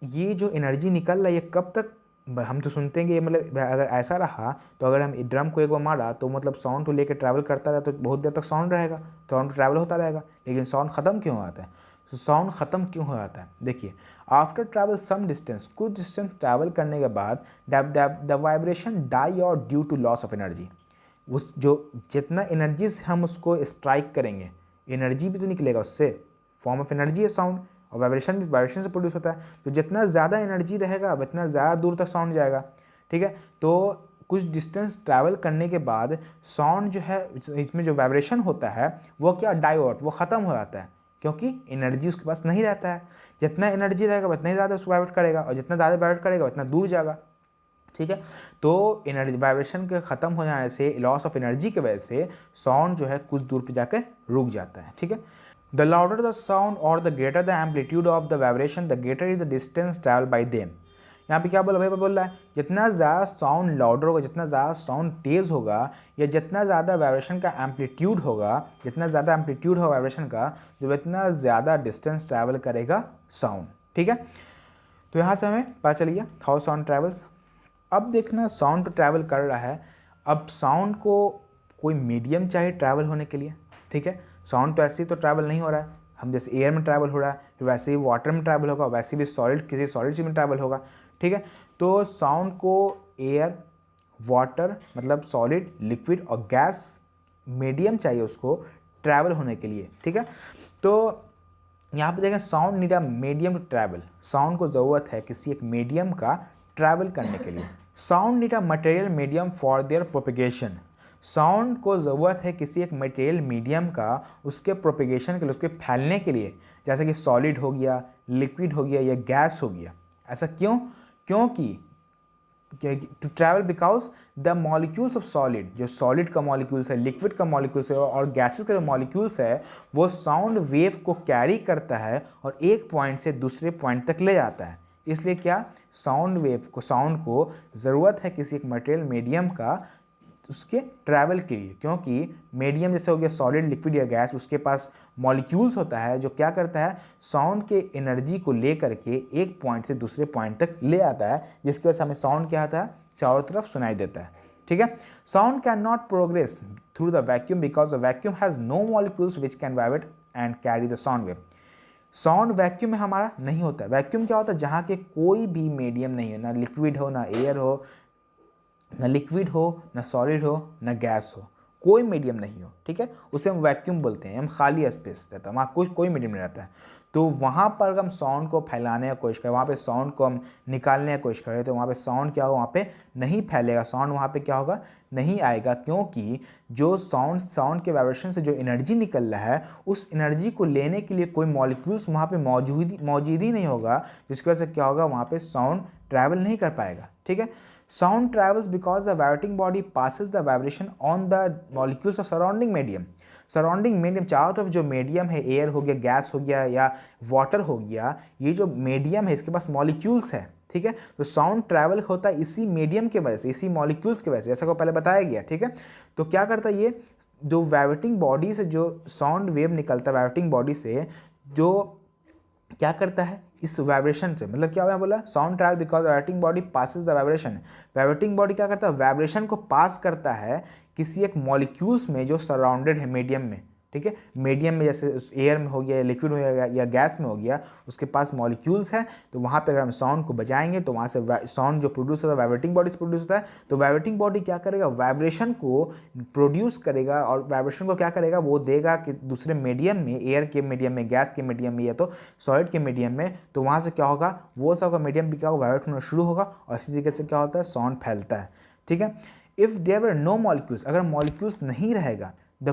ये जो एनर्जी निकल रहा है ये कब तक, हम तो सुनते हैं कि मतलब अगर ऐसा रहा तो अगर हम ड्रम को एक बार मारा तो मतलब साउंड को लेकर ट्रैवल करता रहा तो बहुत देर तक साउंड रहेगा, साउंड ट्रैवल होता रहेगा, लेकिन साउंड ख़त्म क्यों हो जाता है, तो साउंड ख़त्म क्यों हो जाता है, देखिए, आफ्टर ट्रैवल सम डिस्टेंस, कुछ डिस्टेंस ट्रैवल करने के बाद द वाइब्रेशन डाई और due to loss of energy, उस जो जितना एनर्जी से हम उसको स्ट्राइक करेंगे एनर्जी भी तो निकलेगा उससे, फॉर्म ऑफ एनर्जी है साउंड, और वाइब्रेशन भी वाइब्रेशन से प्रोड्यूस होता है, तो जितना ज़्यादा एनर्जी रहेगा उतना ज़्यादा दूर तक साउंड जाएगा, ठीक है। तो कुछ डिस्टेंस ट्रैवल करने के बाद साउंड जो है, इसमें जो वाइब्रेशन होता है वो क्या, डाई आउट, वो ख़त्म हो जाता है, क्योंकि एनर्जी उसके पास नहीं रहता है, जितना एनर्जी रहेगा उतना ही ज़्यादा उसको वाइब्रेट करेगा, और जितना ज़्यादा वाइब्रेट करेगा उतना दूर जाएगा, ठीक है। तो एनर्जी वाइब्रेशन के ख़त्म हो जाने से, लॉस ऑफ एनर्जी की वजह से साउंड जो है कुछ दूर पे जाकर रुक जाता है, ठीक है। द लाउडर द साउंड और the greater the amplitude of the vibration the greater is the distance travel by them. यहाँ पे क्या बोला भाई, बोल रहा है जितना ज़्यादा साउंड लाउडर होगा, जितना ज़्यादा साउंड तेज़ होगा, या जितना ज़्यादा वाइब्रेशन का एम्पलीट्यूड होगा, जितना ज़्यादा एम्पलीट्यूड होगा वाइब्रेशन का, जो इतना ज़्यादा डिस्टेंस ट्रैवल करेगा साउंड, ठीक है। तो यहाँ से हमें पता चल गया हाउ साउंड ट्रैवल्स। अब देखना, साउंड तो ट्रैवल कर रहा है, अब साउंड को कोई मीडियम चाहिए ट्रैवल होने के लिए, ठीक है। साउंड तो ऐसे ही तो ट्रैवल नहीं हो रहा है, हम जैसे एयर में ट्रैवल हो रहा है, फिर वैसे ही वाटर में ट्रैवल होगा, वैसे भी सॉलिड किसी सॉलिड चीज में ट्रैवल होगा, ठीक है। तो साउंड को एयर, वाटर मतलब सॉलिड, लिक्विड और गैस मीडियम चाहिए उसको ट्रैवल होने के लिए, ठीक है। तो यहाँ पे देखें sound need a medium to travel, sound को ज़रूरत है किसी एक मीडियम का ट्रैवल करने के लिए। Sound need a material medium for their propagation, sound को ज़रूरत है किसी एक मटेरियल मीडियम का उसके प्रोपिगेशन के लिए, उसके फैलने के लिए, जैसे कि सॉलिड हो गया, लिक्विड हो गया या गैस हो गया। ऐसा क्यों? क्योंकि to travel because the molecules of solid, जो सॉलिड का मॉलिक्यूल्स है, लिक्विड का मॉलिक्यूल्स है और गैसेस का जो मॉलिक्यूल्स है वो साउंड वेव को कैरी करता है और एक पॉइंट से दूसरे पॉइंट तक ले जाता है। इसलिए क्या साउंड वेव को, साउंड को ज़रूरत है किसी एक मटेरियल मीडियम का उसके ट्रैवल के लिए, क्योंकि मीडियम जैसे हो गया सॉलिड, लिक्विड या गैस, उसके पास मॉलिक्यूल्स होता है जो क्या करता है साउंड के एनर्जी को ले करके एक पॉइंट से दूसरे पॉइंट तक ले आता है, जिसकी वजह से हमें साउंड क्या आता है चारों तरफ सुनाई देता है, ठीक है। Sound can not progress through the vacuum because the vacuum has no molecules which can vibrate and carry the sound wave. Sound vacuum में हमारा नहीं होता है। वैक्यूम क्या होता है? जहाँ के कोई भी मीडियम नहीं है, ना लिक्विड हो, ना एयर हो, ना लिक्विड हो, ना सॉलिड हो, ना गैस हो, कोई मीडियम नहीं हो, ठीक है, उसे हम वैक्यूम बोलते हैं। हम खाली स्पेस रहता है, वहाँ कोई मीडियम नहीं रहता है। तो वहाँ पर अगर हम साउंड को फैलाने की कोशिश करें, वहाँ पे साउंड को हम निकालने की कोशिश करें, तो वहाँ पे साउंड क्या होगा? वहाँ पे नहीं फैलेगा, साउंड वहाँ पे क्या होगा? नहीं आएगा, क्योंकि जो साउंड के वाइब्रेशन से जो एनर्जी निकल रहा है उस एनर्जी को लेने के लिए कोई मॉलिक्यूल्स वहाँ पे मौजूद ही नहीं होगा, जिसकी वजह से क्या होगा? वहाँ पे साउंड ट्रैवल नहीं कर पाएगा, ठीक है। Sound travels because the vibrating body passes the vibration on the molecules of surrounding medium. Surrounding medium, चारों तरफ जो मीडियम है, एयर हो गया, गैस हो गया या वाटर हो गया, ये जो मीडियम है इसके पास मॉलिक्यूल्स है, ठीक है। तो साउंड ट्रैवल होता है इसी मीडियम के वजह से, इसी मॉलिक्यूल्स की वजह से, जैसा को पहले बताया गया, ठीक है। तो क्या करता है ये जो वाइब्रेटिंग बॉडी से जो साउंड वेव निकलता है, वाइब्रेटिंग बॉडी से जो क्या करता है इस वाइब्रेशन से, मतलब क्या हुआ? बोला sound travel because vibrating body passes the vibration. Vibrating body क्या करता है? वाइब्रेशन को पास करता है किसी एक मॉलिक्यूल्स में जो सराउंडेड है मीडियम में, ठीक है। मीडियम में जैसे एयर में हो गया, लिक्विड हो गया या गैस में हो गया, उसके पास मॉलिक्यूल्स है, तो वहाँ पे अगर हम साउंड को बजाएंगे तो वहाँ से साउंड जो प्रोड्यूस होता है वाइब्रेटिंग बॉडी से प्रोड्यूस होता है। तो वाइब्रेटिंग बॉडी क्या करेगा? वाइब्रेशन को प्रोड्यूस करेगा और वाइब्रेशन को क्या करेगा? वो देगा कि दूसरे मीडियम में, एयर के मीडियम में, गैस के मीडियम में या तो सॉलिड के मीडियम में, तो वहाँ से क्या होगा? वो सब का मीडियम भी क्या होगा? वाइब्रेट होना शुरू होगा और इसी तरीके से क्या होता है? साउंड फैलता है, ठीक है। If there were no molecules, अगर मॉलिक्यूल्स नहीं रहेगा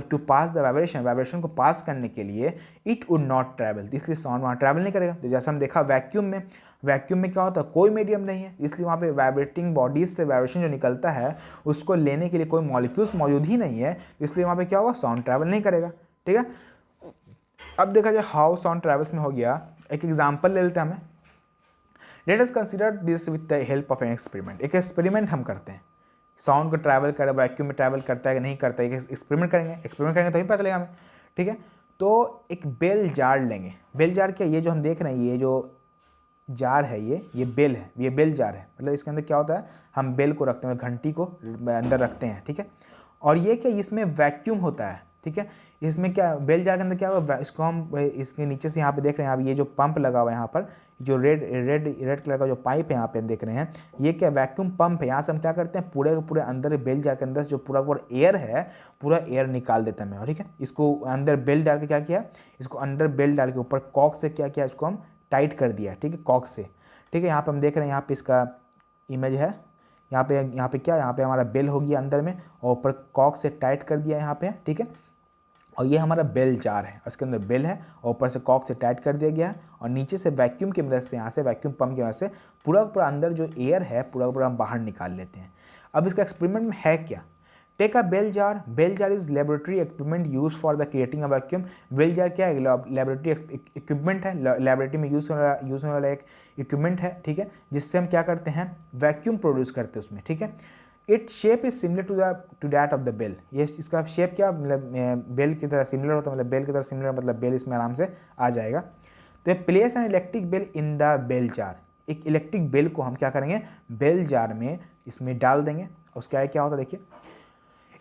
टू पास द वाइब्रेशन को पास करने के लिए, इट वुड नॉट ट्रैवल, इसलिए साउंड वहाँ ट्रैवल नहीं करेगा। तो जैसा हम देखा वैक्यूम में क्या होता है? कोई मीडियम नहीं है, इसलिए वहाँ पे वाइब्रेटिंग बॉडीज से वाइब्रेशन जो निकलता है उसको लेने के लिए कोई मॉलिक्यूल्स मौजूद ही नहीं है, इसलिए वहाँ पे क्या होगा? साउंड ट्रैवल नहीं करेगा, ठीक है। अब देखा जाए हाउ साउंड ट्रैवल्स में हो गया, एक एग्जाम्पल ले लेते हैं हमें। Let us consider this with the help of an experiment. एक एक्सपेरिमेंट हम करते हैं, साउंड को ट्रैवल करे, वैक्यूम में ट्रैवल करता है कि नहीं करता है, एक्सपेरिमेंट करेंगे तभी पता चलेगा हमें, ठीक है। तो एक बेल जार लेंगे। बेल जार क्या? ये जो हम देख रहे हैं, ये जो जार है, ये बेल है, ये बेल जार है, मतलब इसके अंदर क्या होता है? हम बेल को रखते हैं, घंटी को अंदर रखते हैं, ठीक है। और ये क्या? इसमें वैक्यूम होता है, ठीक है। इसमें क्या बेल जार के अंदर क्या होगा? इसको हम इसके नीचे से यहाँ पे देख रहे हैं, अब ये जो पंप लगा हुआ है यहाँ पर, जो रेड कलर का जो पाइप है यहाँ पे हम देख रहे हैं, ये क्या? वैक्यूम पंप है। यहाँ से हम क्या करते हैं? पूरे अंदर बेल जार के अंदर जो पूरा एयर है, पूरा एयर निकाल देता है, ठीक है। इसको अंदर बेल डाल के क्या किया? इसको अंदर बेल डाल के ऊपर कॉक से क्या किया? इसको हम टाइट कर दिया, ठीक है, कॉक से, ठीक है। यहाँ पे हम देख रहे हैं, यहाँ पे इसका इमेज है, यहाँ पे क्या? यहाँ पे हमारा बेल हो गया अंदर में और ऊपर कॉक से टाइट कर दिया यहाँ पे, ठीक है। और ये हमारा बेल जार है, उसके अंदर बेल है और ऊपर से कॉक से टाइट कर दिया गया है और नीचे से वैक्यूम की मदद से, यहाँ से वैक्यूम पंप की मदद से पूरा अंदर जो एयर है पूरा हम बाहर निकाल लेते हैं। अब इसका एक्सपेरिमेंट में है क्या? Take a bell jar is laboratory equipment use for the creating a vacuum. Bell jar क्या है? लेबोरेटरी इक्विपमेंट है, लेबोरेटरी में यूज होने वाला एक इक्विपमेंट है, ठीक है, जिससे हम क्या करते हैं? वैक्यूम प्रोड्यूस करते हैं उसमें, ठीक है। It shape is similar to that of the bell. ये इसका शेप क्या? मतलब बेल की तरह सिमिलर होता है, मतलब बेल की तरह सिमिलर, मतलब बेल इसमें आराम से आ जाएगा। तो place an electric bell in the bell jar. एक इलेक्ट्रिक बेल को हम क्या करेंगे? बेल जार में इसमें डाल देंगे। उसका क्या होता है देखिए,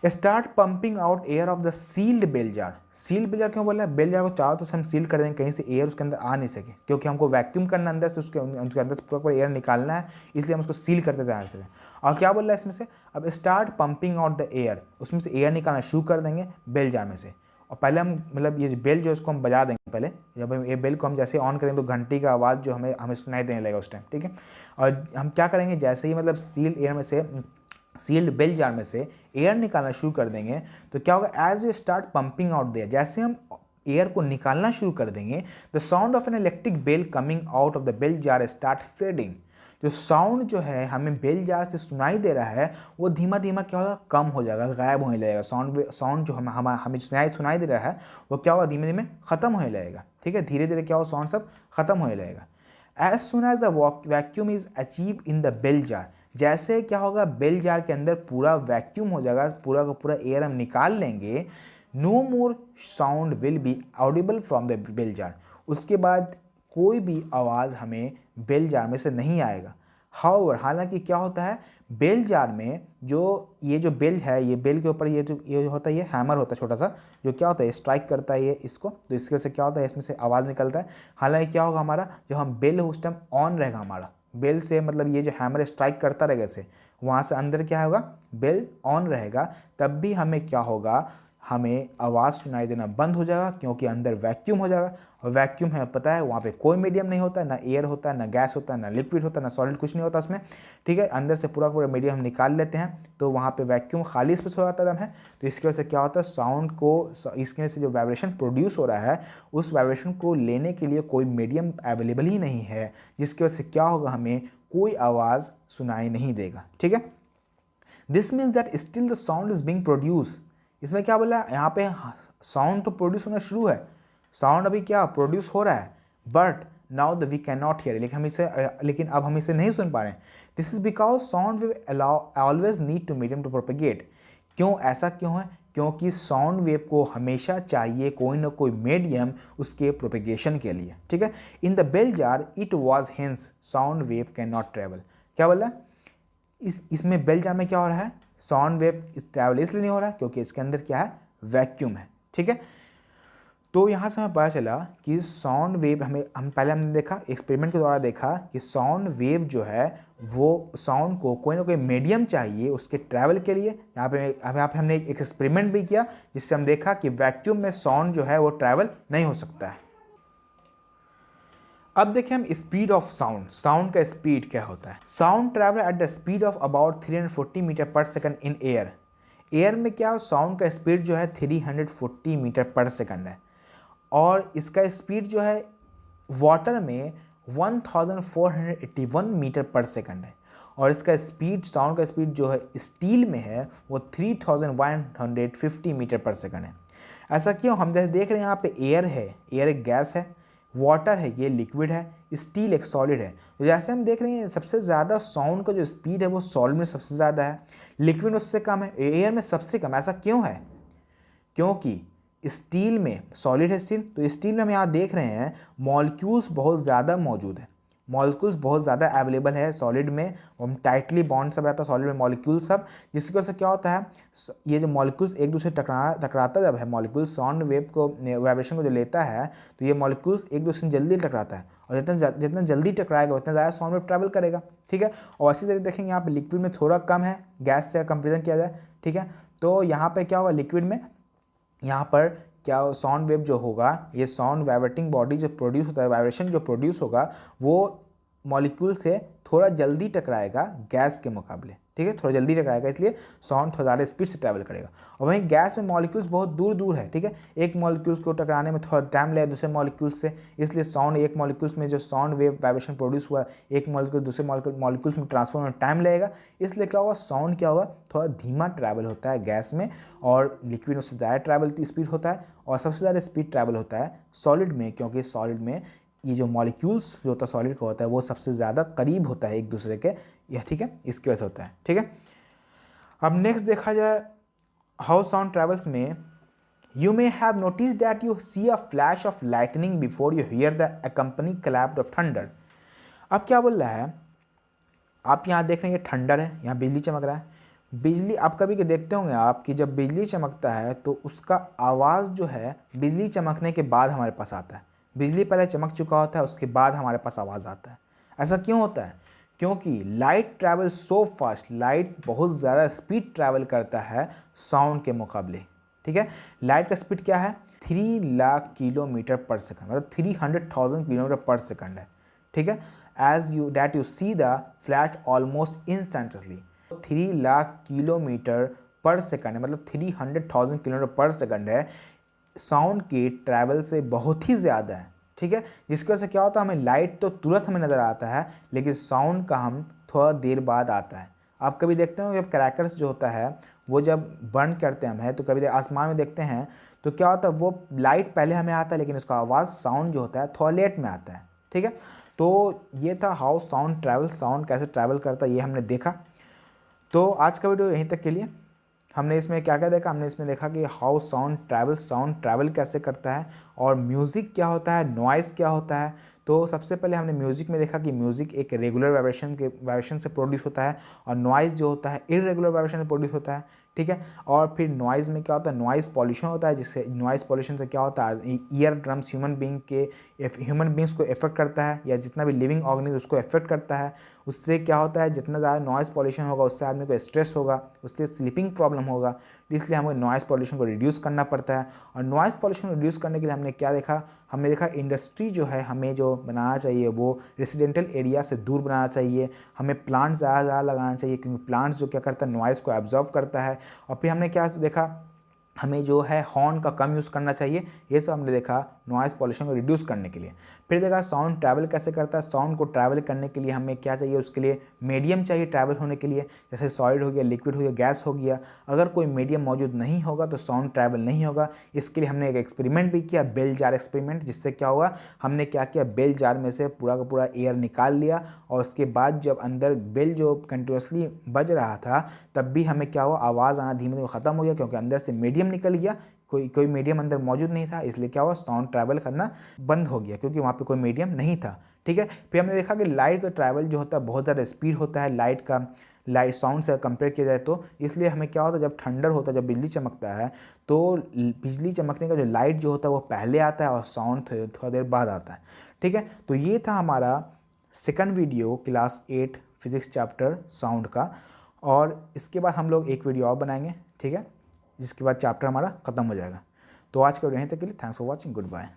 start pumping out air of the sealed bell jar. Sealed bell jar क्यों बोला है? बेल जार को चाहो तो हम सील कर देंगे, कहीं से एयर उसके अंदर आ नहीं सके, क्योंकि हमको वैक्यूम करना अंदर से, उसके अंदर से पूरा एयर निकालना है, इसलिए हम उसको सील करते जाते हैं। और क्या बोल रहा है इसमें से? अब start pumping out the air, उसमें से एयर निकालना शुरू कर देंगे बेल जार में से। और पहले हम मतलब ये बेल जो है उसको हम बजा देंगे पहले, जब ये बेल को हम जैसे ऑन करेंगे तो घंटी का आवाज़ जो हमें सुनाई देने लगेगा उस टाइम, ठीक है। और हम क्या करेंगे, जैसे ही मतलब सील्ड एयर में से, सील्ड बेल जार में से एयर निकालना शुरू कर देंगे तो क्या होगा, as we start pumping out there, जैसे हम एयर को निकालना शुरू कर देंगे, the sound of an electric bell coming out of the bell jar start fading. जो साउंड जो है हमें बेल जार से सुनाई दे रहा है वो धीमा धीमा क्या होगा, कम हो जाएगा, गायब होने लगेगा। साउंड जो हमें सुनाई दे रहा है वो क्या होगा, धीमे धीमे खत्म होने लगेगा, ठीक है। धीरे धीरे क्या होगा, साउंड सब खत्म होने लगेगा। As soon as the vacuum is achieve in the bell jar, जैसे क्या होगा, बेल जार के अंदर पूरा वैक्यूम हो जाएगा, पूरा का पूरा एयर हम निकाल लेंगे, no more sound will be audible from the bell jar, उसके बाद कोई भी आवाज़ हमें बेल जार में से नहीं आएगा। हाउएवर, हालांकि क्या होता है, बेल जार में ये जो बेल है, ये बेल के ऊपर ये होता है, ये हैमर होता है छोटा सा, जो क्या होता है स्ट्राइक करता है ये इसको, तो इसके वजह से क्या होता है, इसमें से आवाज़ निकलता है। हालांकि क्या होगा, हमारा जो हम बेल है उस टाइम ऑन रहेगा, हमारा बेल से मतलब ये जो हैमर स्ट्राइक करता रहेगा से, वहाँ से अंदर क्या होगा, बेल ऑन रहेगा, तब भी हमें क्या होगा, हमें आवाज़ सुनाई देना बंद हो जाएगा, क्योंकि अंदर वैक्यूम हो जाएगा। और वैक्यूम है पता है, वहाँ पे कोई मीडियम नहीं होता है, ना एयर होता है, ना गैस होता है, ना लिक्विड होता है, ना सॉलिड, कुछ नहीं होता उसमें, ठीक है। अंदर से पूरा पूरा मीडियम हम निकाल लेते हैं, तो वहाँ पे वैक्यूम खाली स्पेस हो जाता है। तो इसकी वजह से क्या होता है, साउंड को, इसकी वजह से जो वाइब्रेशन प्रोड्यूस हो रहा है उस वाइब्रेशन को लेने के लिए कोई मीडियम अवेलेबल ही नहीं है, जिसकी वजह से क्या होगा, हमें कोई आवाज़ सुनाई नहीं देगा, ठीक है। This means that still the sound is being produce. इसमें क्या बोला, यहाँ पे साउंड तो प्रोड्यूस होना शुरू है, साउंड अभी क्या प्रोड्यूस हो रहा है, but now the we can not hear, लेकिन अब हम इसे नहीं सुन पा रहे हैं। This is because sound wave always need to medium to propagate. क्यों, ऐसा क्यों है? क्योंकि साउंड वेव को हमेशा चाहिए कोई ना कोई मीडियम उसके प्रोपेगेशन के लिए, ठीक है। In the bell jar it was hence sound wave can not travel. क्या बोला, इसमें बेल जार में क्या हो रहा है, साउंड वेव ट्रैवल इसलिए नहीं हो रहा है क्योंकि इसके अंदर क्या है, वैक्यूम है, ठीक है। तो यहाँ से हमें पता चला कि साउंड वेव हमने देखा, एक्सपेरिमेंट के द्वारा देखा कि साउंड वेव जो है वो साउंड को कोई ना कोई मीडियम चाहिए उसके ट्रैवल के लिए। यहाँ पे हमने एक एक्सपेरिमेंट भी किया जिससे हम देखा कि वैक्यूम में साउंड जो है वो ट्रैवल नहीं हो सकता है। अब देखें हम स्पीड ऑफ साउंड, साउंड का स्पीड क्या होता है। Sound travel at the speed of about 340 metre per second in air. Air में क्या साउंड का स्पीड जो है 340 मीटर पर सेकंड है, और इसका स्पीड जो है वाटर में 1481 मीटर पर सेकंड है, और इसका स्पीड, साउंड का स्पीड जो है स्टील में है वो 3150 मीटर पर सेकंड है। ऐसा क्यों, हम जैसे देख रहे हैं यहाँ पे एयर है, एयर एक गैस है, वाटर है ये लिक्विड है, स्टील एक सॉलिड है। तो जैसे हम देख रहे हैं सबसे ज़्यादा साउंड का जो स्पीड है वो सॉलिड में सबसे ज़्यादा है, लिक्विड उससे कम है, एयर में सबसे कम। ऐसा क्यों है, क्योंकि स्टील में, सॉलिड है स्टील, तो स्टील में हम यहाँ देख रहे हैं मॉलिक्यूल्स बहुत ज़्यादा मौजूद है, मॉलिक्यूल्स बहुत ज़्यादा अवेलेबल है सॉलिड में, हम टाइटली बॉन्ड सब रहता है सॉलिड में मॉलिक्यूल सब, जिसकी वजह से क्या होता है, ये जो मॉलिक्यूल्स एक दूसरे टकराता जब है, मॉलिक्यूल साउंड वेव को, वाइब्रेशन को जो लेता है, तो ये मॉलिक्यूल्स एक दूसरे से जल्दी टकराता है, और जितना जल्दी टकराएगा उतना ज़्यादा साउंड वेव ट्रैवल करेगा, ठीक है। और इसी तरह देखेंगे यहाँ पे लिक्विड में थोड़ा कम है, गैस से कंपेरिजन किया जाए, ठीक है। तो यहाँ पर क्या होगा, लिक्विड में यहाँ पर क्या साउंड वेव जो होगा, ये साउंड वाइब्रेटिंग बॉडी जो प्रोड्यूस होता है, वाइब्रेशन जो प्रोड्यूस होगा वो मॉलिक्यूल से थोड़ा जल्दी टकराएगा गैस के मुकाबले, ठीक है, थोड़ा जल्दी टकराएगा, इसलिए साउंड थोड़ा ज़्यादा स्पीड से ट्रैवल करेगा। और वहीं गैस में मॉलिक्यूल्स बहुत दूर दूर है, ठीक है, एक मॉलिक्यूल्स को टकराने में थोड़ा टाइम लगेगा दूसरे मॉलिक्यूल्स से, इसलिए साउंड एक मॉलिक्यूल्स में जो साउंड वेव वाइब्रेशन प्रोड्यूस हुआ एक मॉलिक्यूल दूसरे मॉलिक्यूल्स में ट्रांसफर में टाइम लगेगा, इसलिए क्या होगा, साउंड क्या होगा, थोड़ा धीमा ट्रैवल होता है गैस में, और लिक्विड में उससे ज़्यादा ट्रैवल स्पीड होता है, और सबसे ज़्यादा स्पीड ट्रैवल होता है सॉलिड में, क्योंकि सॉलिड में ये जो मॉलिक्यूल्स जो होता है सॉलिड का होता है वो सबसे ज़्यादा करीब होता है एक दूसरे के, यह ठीक है, इसकी वजह से होता है, ठीक है। अब नेक्स्ट देखा जाए हाउ साउंड ट्रैवल्स में, you may have notice that you see a flash of lightning before you hear the accompany clap of thunder. अब क्या बोल रहा है, आप यहाँ देख रहे हैं ये थंडर है, यहाँ बिजली चमक रहा है, बिजली आप कभी के देखते होंगे आप कि जब बिजली चमकता है तो उसका आवाज़ जो है बिजली चमकने के बाद हमारे पास आता है। बिजली पहले चमक चुका होता है, उसके बाद हमारे पास आवाज़ आता है। ऐसा क्यों होता है? क्योंकि light travel so fast, light बहुत ज़्यादा स्पीड ट्रैवल करता है साउंड के मुकाबले। ठीक है, लाइट का स्पीड क्या है? 3 लाख किलोमीटर पर सेकंड, मतलब 300,000 किलोमीटर पर सेकंड है। ठीक है, as you see the flash almost instantly. 3 lakh kilometre per second है, मतलब 300,000 किलोमीटर पर सेकंड है, साउंड के ट्रैवल से बहुत ही ज़्यादा है। ठीक है, जिसकी वजह से क्या होता है, हमें लाइट तो तुरंत हमें नज़र आता है, लेकिन साउंड का हम थोड़ा देर बाद आता है। आप कभी देखते हो जब क्रैकर्स जो होता है वो जब बर्न करते हैं हमें, तो कभी आसमान में देखते हैं तो क्या होता है, वो लाइट पहले हमें आता है लेकिन उसका आवाज़ साउंड जो होता है थोड़ा लेट में आता है। ठीक है, तो ये था हाउ साउंड ट्रैवल, साउंड कैसे ट्रैवल करता है ये हमने देखा। तो आज का वीडियो यहीं तक के लिए। हमने इसमें क्या क्या देखा? हमने इसमें देखा कि हाउ साउंड ट्रैवल कैसे करता है, और म्यूज़िक क्या होता है, नॉइज़ क्या होता है। तो सबसे पहले हमने म्यूज़िक में देखा कि म्यूज़िक एक रेगुलर वाइब्रेशन से प्रोड्यूस होता है, और नॉइज़ जो होता है इर्रेगुलर वाइब्रेशन से प्रोड्यूस होता है। ठीक है, और फिर नॉइज़ में क्या होता है, नॉइज़ पॉल्यूशन होता है, जिससे नॉइज़ पॉल्यूशन से क्या होता है, ईयर ड्रम्स ह्यूमन बींग्स को इफेक्ट करता है, या जितना भी लिविंग ऑर्गेनिज्म उसको इफेक्ट करता है। उससे क्या होता है, जितना ज़्यादा नॉइज़ पॉल्यूशन होगा उससे आदमी को स्ट्रेस होगा, उससे स्लीपिंग प्रॉब्लम होगा, इसलिए हमें नॉइज़ पॉल्यूशन को रिड्यूस करना पड़ता है। और नॉइज़ पॉल्यूशन को रिड्यूस करने के लिए हमने क्या देखा? हमने देखा इंडस्ट्री जो है हमें जो बनाना चाहिए वो रेसिडेंटल एरिया से दूर बनाना चाहिए, हमें प्लांट्स ज़्यादा लगाना चाहिए, क्योंकि प्लांट्स जो क्या करता है, नॉइज़ को एब्जॉर्व करता है। और फिर हमने क्या देखा, हमें जो है हॉर्न का कम यूज़ करना चाहिए। ये सब हमने देखा नॉइज़ पॉल्यूशन को रिड्यूस करने के लिए। फिर देखा साउंड ट्रैवल कैसे करता है। साउंड को ट्रैवल करने के लिए हमें क्या चाहिए, उसके लिए मीडियम चाहिए ट्रैवल होने के लिए, जैसे सॉलिड हो गया, लिक्विड हो गया, गैस हो गया। अगर कोई मीडियम मौजूद नहीं होगा तो साउंड ट्रैवल नहीं होगा। इसके लिए हमने एक एक्सपेरिमेंट भी किया, बेल जार एक्सपेरिमेंट, जिससे क्या हुआ, हमने क्या किया, बेल जार में से पूरा का पूरा एयर निकाल लिया, और उसके बाद जब अंदर बेल जो कंटिन्यूसली बज रहा था तब भी हमें क्या हुआ, आवाज़ आना धीमे धीमे ख़त्म हो गया, क्योंकि अंदर से मीडियम निकल गया। कोई मीडियम अंदर मौजूद नहीं था, इसलिए क्या हुआ, साउंड ट्रैवल करना बंद हो गया, क्योंकि वहाँ पे कोई मीडियम नहीं था। ठीक है, फिर हमने देखा कि लाइट का ट्रैवल जो होता है बहुत ज़्यादा स्पीड होता है लाइट साउंड से कंपेयर किया जाए तो। इसलिए हमें क्या होता है, जब ठंडर होता है, जब बिजली चमकता है तो बिजली चमकने का जो लाइट जो होता है वो पहले आता है और साउंड थोड़ा देर बाद आता है। ठीक है, तो ये था हमारा second video class 8 physics chapter sound का, और इसके बाद हम लोग एक वीडियो और बनाएंगे। ठीक है, जिसके बाद चैप्टर हमारा ख़त्म हो जाएगा। तो आज का वीडियो यहीं तक के लिए, thanks for watching, good bye.